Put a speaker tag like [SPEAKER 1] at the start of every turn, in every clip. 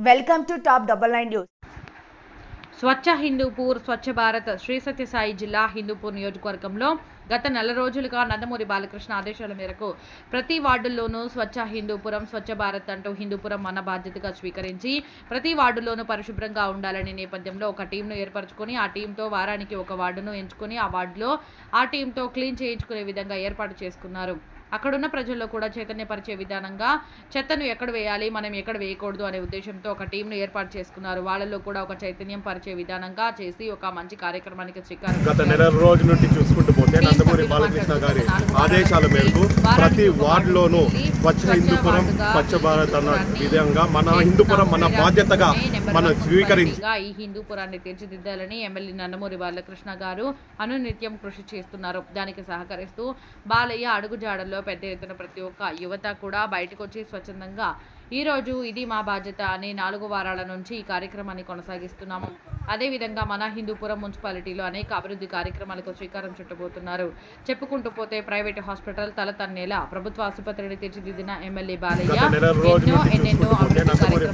[SPEAKER 1] Welcome to top 99 news.
[SPEAKER 2] Swachh Hindupur Swachh Bharat Sri Sathya Sai జిల్లా హిందూపూర్ నియోజకవర్గంలో గత నెల రోజులుగా నందమూరి బాలకృష్ణ ఆదేశాల మేరకు ప్రతి వార్డుల్లోనూ స్వచ్ఛ హిందూపురం స్వచ్ఛ భారత్ అంటూ హిందూపురం మన బాధ్యతగా స్వీకరించి ప్రతి వార్డులోనూ పరిశుభ్రంగా ఉండాలనే నేపథ్యంలో ఒక టీంను ఏర్పరచుకొని ఆ టీంతో వారానికి ఒక వార్డును ఎంచుకొని ఆ వార్డులో ఆ టీంతో క్లీన్ చేయించుకునే విధంగా ఏర్పాటు చేసుకున్నారు. అక్కడున్న ప్రజల్లో కూడా చైతన్యపరిచే విధానంగా చెత్తను ఎక్కడ వేయాలి, మనం ఎక్కడ వేయకూడదు అనే ఉద్దేశంతో ఒక టీంను ఏర్పాటు చేసుకున్నారు. వాళ్ళలో కూడా ఒక చైతన్యం పరిచే విధానంగా చేసి ఒక మంచి కార్యక్రమానికి శ్రీకారం.
[SPEAKER 3] గత నెల రోజు నుండి చూసుకుంటూ పోతే నందమూరి బాలకృష్ణ గారి ఆదేశాల మేరకు ప్రతి వార్డులోనూ స్వచ్ఛ హిందూపురం స్వచ్ఛ భారత్ అన్న విధంగా మన హిందూపురం మన బాధ్యతగా మనం స్వీకరించి
[SPEAKER 2] ఈ హిందూపురాన్ని తీర్చిదిద్దాలని ఎమ్మెల్యే నందమూరి బాలకృష్ణ గారు అనునిత్యం కృషి చేస్తున్నారు. దానికి సహకరిస్తూ బాలయ్య అడుగుజాడల్లో పెద్ద ఎత్తున ప్రతి ఒక్క యువత కూడా బయటకు వచ్చి స్వచ్ఛందంగా ఈరోజు ఇది మా బాధ్యత అనే 4 వారాల నుంచి ఈ కార్యక్రమాన్ని కొనసాగిస్తున్నాము. అదేవిధంగా మన హిందూపురం మున్సిపాలిటీలో అనేక అభివృద్ధి కార్యక్రమాలకు శ్రీకారం చుట్టబోతున్నారు. చెప్పుకుంటూ పోతే ప్రైవేటు హాస్పిటల్ తల తన్నేలా ప్రభుత్వ ఆసుపత్రిని తీర్చిదిద్దిన ఎమ్మెల్యే బాలయ్య ఎన్నెన్నో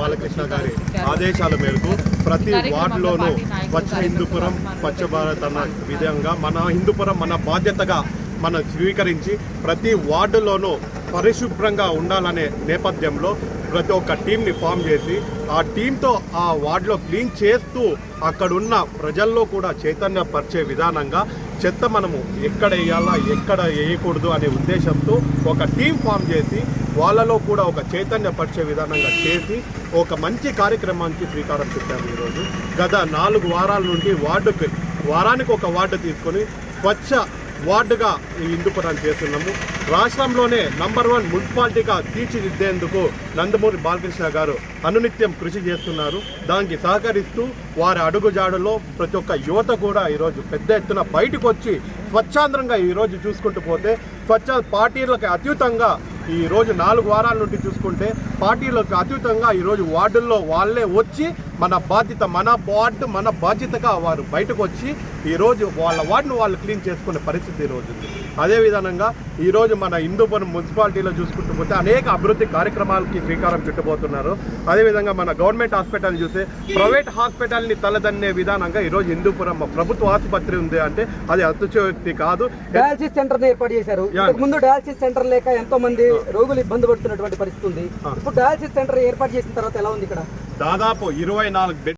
[SPEAKER 3] బాలకృష్ణ గారి ఆదేశాల మేరకు ప్రతి వార్డులోనూ స్వచ్ఛ హిందూపురం స్వచ్ఛ భారత్ అన్న విధంగా మన హిందూపురం మన బాధ్యతగా మనం స్వీకరించి ప్రతి వార్డులోనూ పరిశుభ్రంగా ఉండాలనే నేపథ్యంలో ప్రతి ఒక్క టీంని ఫామ్ చేసి ఆ టీంతో ఆ వార్డులో క్లీన్ చేస్తూ అక్కడున్న ప్రజల్లో కూడా చైతన్యపరిచే విధానంగా చెత్త మనము ఎక్కడ వేయాలా ఎక్కడ వేయకూడదు అనే ఉద్దేశంతో ఒక టీం ఫామ్ చేసి వాళ్ళలో కూడా ఒక చైతన్యపరిచే విధానంగా చేసి ఒక మంచి కార్యక్రమానికి శ్రీకారం చుట్టాము. ఈరోజు గత 4 వారాల నుండి వారానికి ఒక వార్డు తీసుకొని స్వచ్ఛ వార్డుగా ఈ హిందూపురాన్ని చేస్తున్నాము. రాష్ట్రంలోనే నంబర్ 1 మున్సిపాలిటీగా తీర్చిదిద్దేందుకు నందమూరి బాలకృష్ణ గారు అనునిత్యం కృషి చేస్తున్నారు. దానికి సహకరిస్తూ వారి అడుగుజాడులో ప్రతి ఒక్క యువత కూడా ఈరోజు పెద్ద ఎత్తున బయటకు వచ్చి స్వచ్ఛాంధ్రంగా ఈరోజు చూసుకుంటూ పోతే స్వచ్ఛ పార్టీలకు అతీతంగా ఈరోజు 4 వారాల నుండి చూసుకుంటే పార్టీలకు అతీతంగా ఈరోజు వార్డుల్లో వాళ్ళే వచ్చి మన బాధ్యత మన వార్డు మన బాధ్యతగా వారు బయటకు వచ్చి ఈరోజు వాళ్ళ వార్డును వాళ్ళు క్లీన్ చేసుకునే పరిస్థితి ఈరోజు ఉంది. అదేవిధంగా ఈరోజు మన హిందూపురం మున్సిపాలిటీలో చూసుకుంటూ పోతే అనేక అభివృద్ధి కార్యక్రమాలకి శ్రీకారం చుట్టబోతున్నారు. అదేవిధంగా మన గవర్నమెంట్ హాస్పిటల్ చూస్తే ప్రైవేట్ హాస్పిటల్ని తలదన్నే విధానంగా ఈరోజు హిందూపురం ప్రభుత్వ ఆసుపత్రి ఉంది అంటే అది అతిశయోక్తి కాదు.
[SPEAKER 4] డయాలసిస్ సెంటర్ ఏర్పాటు చేశారు. ముందు డయాలసిస్ సెంటర్ లేక ఎంతో మంది రోగులు ఇబ్బంది పడుతున్నటువంటి పరిస్థితి ఉంది. ఇప్పుడు డయాలసిస్ సెంటర్ ఏర్పాటు చేసిన తర్వాత ఎలా ఉంది? ఇక్కడ
[SPEAKER 3] దాదాపు 24